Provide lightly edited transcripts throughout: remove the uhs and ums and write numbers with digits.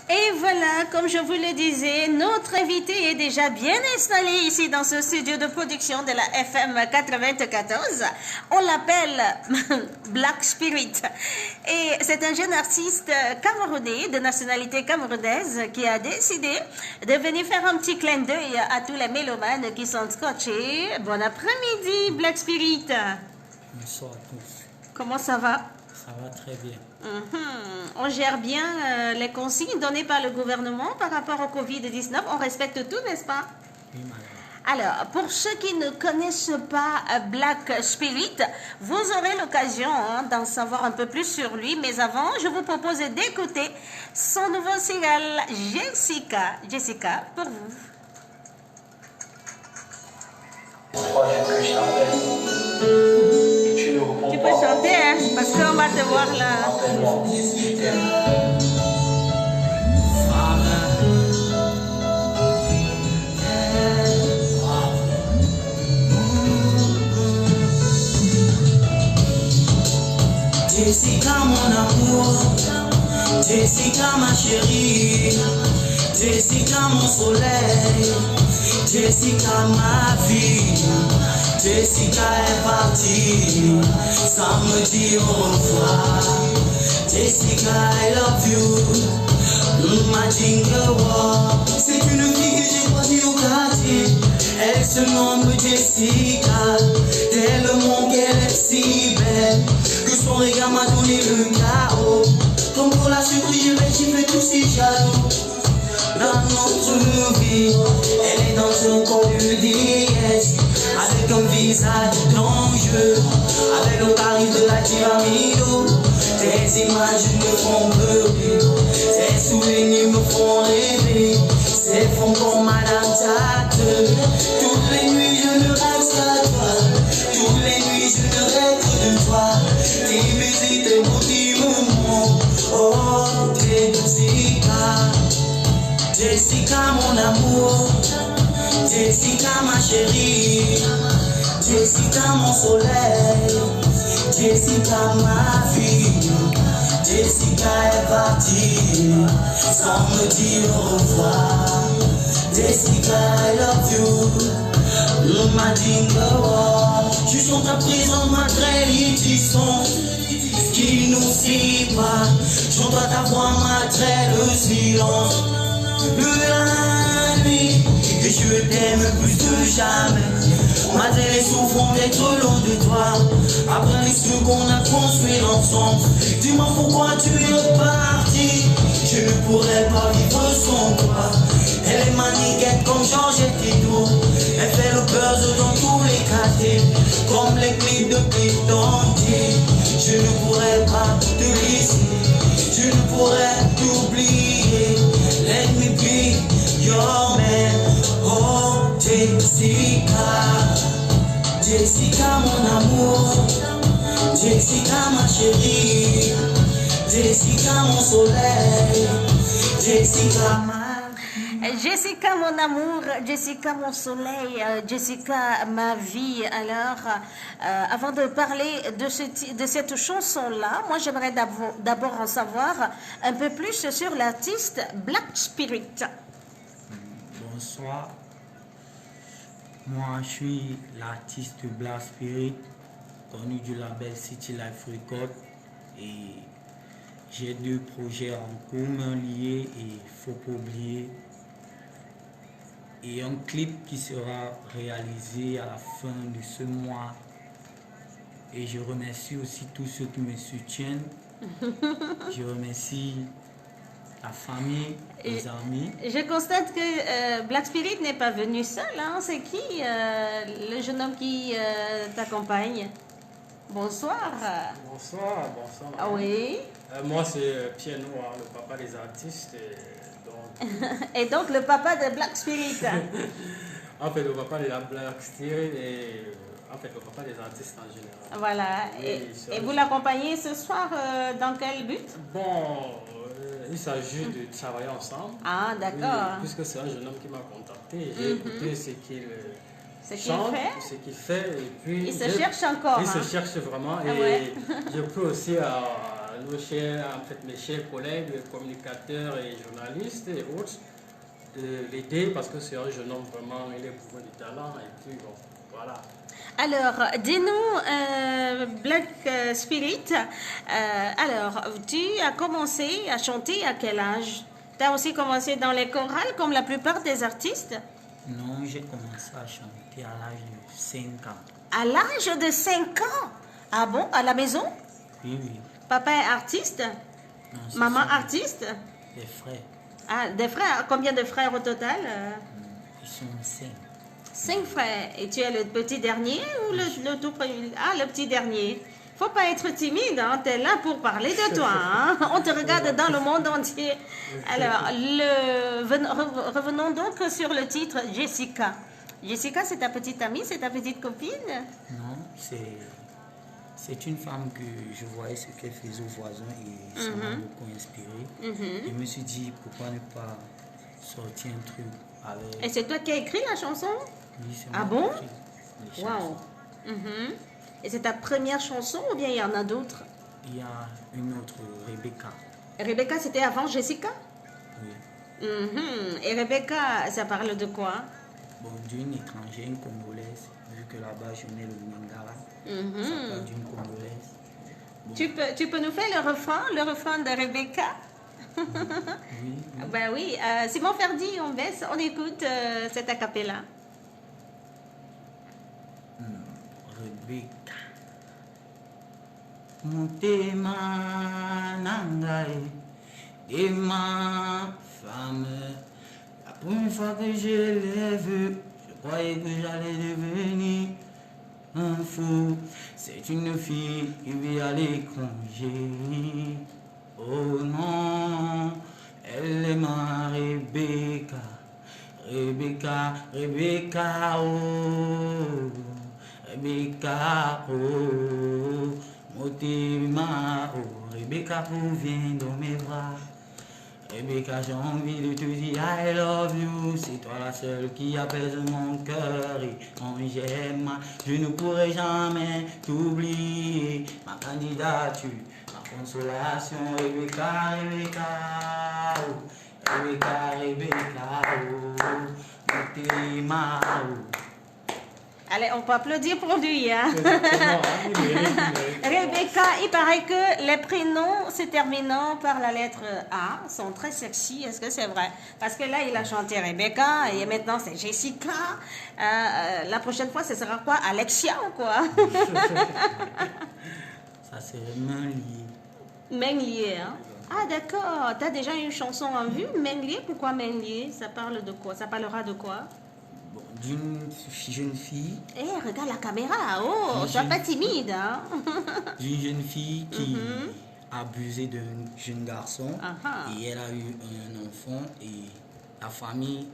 Et voilà, comme je vous le disais, notre invité est déjà bien installé ici dans ce studio de production de la FM 94. On l'appelle Black Spirit. Et c'est un jeune artiste camerounais de nationalité camerounaise qui a décidé de venir faire un petit clin d'œil à tous les mélomanes qui sont scotchés. Bon après-midi, Black Spirit. Bonsoir à tous. Comment ça va? Ça va très bien. On gère bien les consignes données par le gouvernement par rapport au Covid-19. On respecte tout, n'est-ce pas? Oui, madame. Alors, pour ceux qui ne connaissent pas Black Spirit, vous aurez l'occasion d'en savoir un peu plus sur lui. Mais avant, je vous propose d'écouter son nouveau single, Jessica. Jessica, pour vous. Tu peux chanter, hein, parce qu'on va te voir là. Jessica mon amour, Jessica ma chérie, Jessica mon soleil, Jessica ma vie, Jessica est partie, sans me dire au revoir. Jessica I love you, ma jingle walk. C'est une fille que j'ai croisée au quartier, elle se nomme Jessica, tellement qu'elle est si belle, que son regard m'a donné le chaos. Comme pour la surprise, je vais tous si jaloux. Dans notre vie, elle est dans un corps de déesse, avec un visage dangereux, avec le charisme de la Tiramido. Tes images me font pleurer, tes souvenirs me font rêver, c'est fond comme Madame Tate. Toutes les nuits je ne rêve qu'à toi, toutes les nuits je ne rêve que de toi. Tes musiques, tes mots, tes mouvements, oh Jessica. Jessica mon amour, Jessica ma chérie, Jessica mon soleil, Jessica ma vie, Jessica est partie, sans me dire au revoir. Jessica I love you, ma jingle. Je sens ta présence, ma trahison qui nous sépare. J'entends ta voix, ma le silence. La nuit, et je t'aime plus que jamais. Ma tête est souffrant d'être loin de toi. Après ce qu'on a construit ensemble, dis-moi pourquoi tu es parti. Je ne pourrais pas vivre sans toi. Elle est maniquette comme Georgette et tout. Elle fait le buzz dans tous les quartiers, comme les clips de Pitondi. Je ne pourrais pas te laisser, je ne pourrais t'oublier. Let me be your man, oh Jessica. Jessica mon amour, Jessica ma chérie, Jessica mon soleil, Jessica ma... Jessica mon amour, Jessica mon soleil, Jessica ma vie. Alors, avant de parler de cette chanson-là, moi j'aimerais d'abord en savoir un peu plus sur l'artiste Black Spirit. Bonsoir. Moi, je suis l'artiste Black Spirit, connu du label City Life Record. Et j'ai 2 projets en commun liés et faut pas oublier. Et un clip qui sera réalisé à la fin de ce mois. Et je remercie aussi tous ceux qui me soutiennent. Je remercie la famille, les amis. Je constate que Black Spirit n'est pas venu seul. Hein? C'est qui le jeune homme qui t'accompagne? Bonsoir. Bonsoir, bonsoir. Ah oui. Moi, c'est Pierre Noir, le papa des artistes. Et donc le papa de Black Spirit. En fait, le papa de la Black Spirit et en fait le papa des artistes en général. Voilà. Oui, et vous l'accompagnez ce soir dans quel but? Bon, il s'agit de travailler ensemble. Ah, d'accord. Oui, puisque c'est un jeune homme qui m'a contacté. J'ai écouté ce qu'il chante, ce qu'il fait. Et puis il se cherche encore. Il hein. se cherche vraiment. Ah Et ouais. je peux aussi nos chers, en fait, mes chers collègues, communicateurs et journalistes et autres, de l'aider parce que c'est un jeune homme vraiment, il est bourré de talent et puis bon, voilà. Alors, dis-nous, Black Spirit, alors, tu as commencé à chanter à quel âge? Tu as aussi commencé dans les chorales comme la plupart des artistes? Non, j'ai commencé à chanter à l'âge de 5 ans. À l'âge de 5 ans? Ah bon, à la maison? Oui, oui. Papa est artiste? Non, ce Maman sont artiste? des frères. Ah, des frères? Combien de frères au total? Ils sont 5. 5 frères. Et tu es le petit dernier ou le tout premier? Ah, le petit dernier. Faut pas être timide, hein? Tu es là pour parler de toi. Hein? On te regarde dans le monde entier. Alors, revenons donc sur le titre Jessica. Jessica, c'est ta petite amie, c'est ta petite copine? Non, c'est une femme que je voyais ce qu'elle faisait aux voisins et ça m'a beaucoup inspiré. Je me suis dit, pourquoi ne pas sortir un truc avec... Et c'est toi qui as écrit la chanson? Oui, c'est Ah moi bon? qui ai écrit les chansons. Wow. Et c'est ta première chanson ou bien il y en a d'autres? Il y a une autre, Rebecca. Rebecca, c'était avant Jessica? Oui. Et Rebecca, ça parle de quoi? Bon, d'une étrangère, une Congolaise, vu que là-bas je n'ai le Mangala. Ça parle d'une Congolaise. Bon, Tu peux nous faire le refrain de Rebecca? oui, Ben oui, Simon Ferdi, on baisse, on écoute cet acapella. Rebecca. Motema nangae et ma femme. La première fois que je l'ai vue, je croyais que j'allais devenir un fou. C'est une fille qui vit à l'étranger. Oh non, elle est ma Rebecca. Rebecca, Rebecca, oh. Rebecca, oh. Motema, oh. Rebecca, viens dans mes bras. Rebecca, j'ai envie de te dire I love you. C'est toi la seule qui apaise mon cœur. Et quand j'aime, je ne pourrai jamais t'oublier. Ma candidature, ma consolation. Rebecca, Rebecca, oh. Rebecca, Rebecca, oh. Motema, oh. Allez, on peut applaudir pour lui. Hein? Exactement, hein, il mérite. Rebecca, il paraît que les prénoms se terminant par la lettre A sont très sexy. Est-ce que c'est vrai? Parce que là, il a chanté Rebecca et maintenant c'est Jessica. La prochaine fois, ce sera quoi? Alexia ou quoi? Ça serait main liée. Main liée, hein? Ah d'accord, tu as déjà une chanson en vue, Main liée. Pourquoi Main liée? Ça parle de quoi? Ça parlera de quoi? Bon, d'une jeune fille. Eh, regarde la caméra, oh, sois pas timide, hein? D'une jeune fille qui a abusé d'un jeune garçon et elle a eu un enfant et la famille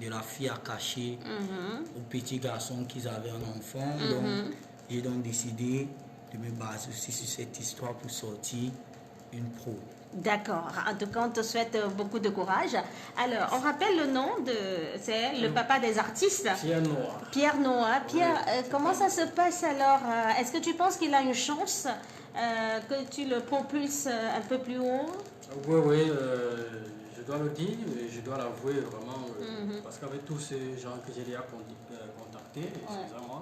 de la fille a caché au petit garçon qu'ils avaient un enfant. Donc, j'ai donc décidé de me baser aussi sur cette histoire pour sortir une pro. D'accord. En tout cas, on te souhaite beaucoup de courage. Alors, on rappelle le nom de... C'est le papa des artistes. Pierre Noir. Pierre Noah. Pierre, comment ça se passe alors? Est-ce que tu penses qu'il a une chance que tu le propulses un peu plus haut? Oui, oui, je dois le dire, je dois l'avouer vraiment, parce qu'avec tous ces gens que j'ai déjà contactés, excusez-moi,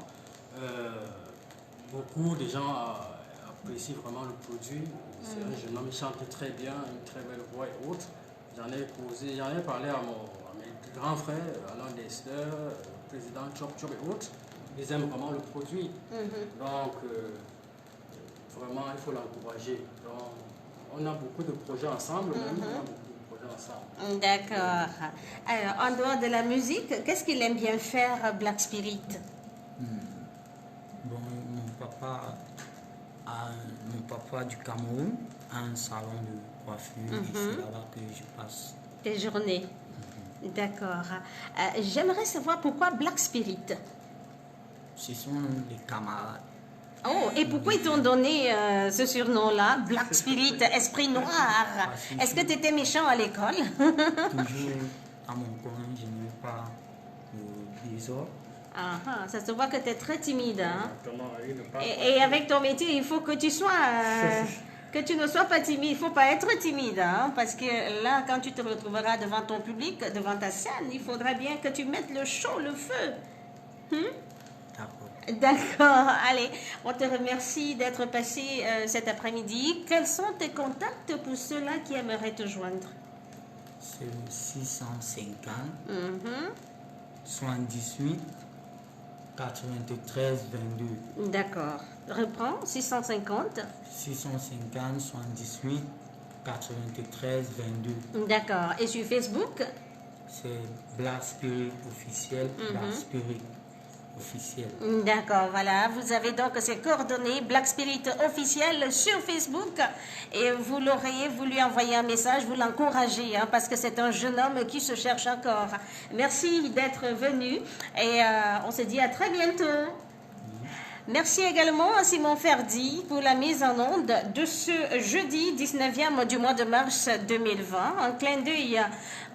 beaucoup de gens apprécient vraiment le produit. C'est un jeune homme, il chante très bien, une très belle voix et autres. J'en ai parlé à mes grands frères, Alain Dester, le président Chop Chop et autres. Ils aiment vraiment le produit. Donc, vraiment, il faut l'encourager. Donc, on a beaucoup de projets ensemble, même. On a beaucoup de projets ensemble. D'accord. Alors, en dehors de la musique, qu'est-ce qu'il aime bien faire, Black Spirit? Bon, mon papa du Cameroun a un salon de coiffure et c'est là-bas que je passe tes journées. D'accord. J'aimerais savoir pourquoi Black Spirit. Ce sont des camarades. Oh, et pourquoi ils t'ont donné ce surnom-là, Black Spirit, esprit noir? Est-ce que tu étais méchant à l'école? Toujours à mon coin, je n'aime pas le désordre. Ça se voit que tu es très timide. Hein? Exactement, oui, ne pas- Et avec ton métier, il faut que tu sois que tu ne sois pas timide. Il ne faut pas être timide, hein, parce que là, quand tu te retrouveras devant ton public, devant ta scène, il faudra bien que tu mettes le chaud, le feu. D'accord. D'accord. Allez, on te remercie d'être passé cet après-midi. Quels sont tes contacts pour ceux-là qui aimeraient te joindre? C'est le 650 Mhm. 78 93 22. D'accord. Reprends, 650. 650 78 93 22. D'accord. Et sur Facebook? C'est Black Spirit officiel. Black Spirit officiel. D'accord, voilà. Vous avez donc ces coordonnées Black Spirit officiel sur Facebook et vous l'auriez voulu envoyer un message, vous l'encouragez, hein, parce que c'est un jeune homme qui se cherche encore. Merci d'être venu et on se dit à très bientôt. Merci également à Simon Ferdi pour la mise en onde de ce jeudi 19e du mois de mars 2020. Un clin d'œil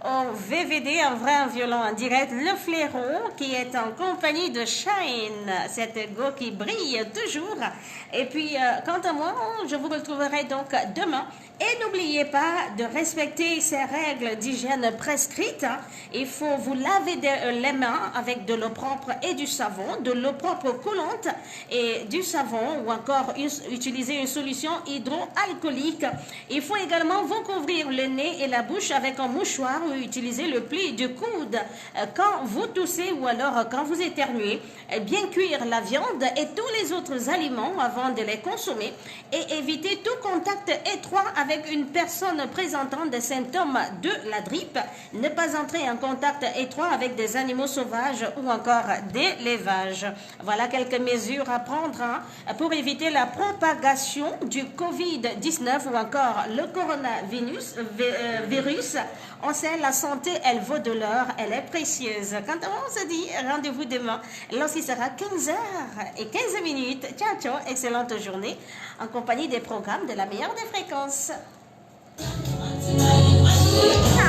au VVD, un vrai violon en direct, Le Flairon, qui est en compagnie de Shine, cette go qui brille toujours. Et puis, quant à moi, je vous retrouverai donc demain. Et n'oubliez pas de respecter ces règles d'hygiène prescrites. Il faut vous laver les mains avec de l'eau propre et du savon, de l'eau propre coulante et du savon ou encore utiliser une solution hydroalcoolique. Il faut également vous couvrir le nez et la bouche avec un mouchoir ou utiliser le pli du coude quand vous toussez ou alors quand vous éternuez. Bien cuire la viande et tous les autres aliments avant de les consommer et éviter tout contact étroit avec une personne présentant des symptômes de la grippe. Ne pas entrer en contact étroit avec des animaux sauvages ou encore des lévages. Voilà quelques mesures à prendre, hein, pour éviter la propagation du Covid-19 ou encore le coronavirus. On sait, la santé, elle vaut de l'or, elle est précieuse. Quant à moi, on se dit rendez-vous demain lorsqu'il sera 15h15. Ciao, ciao, excellente journée en compagnie des programmes de la meilleure des fréquences. Ciao.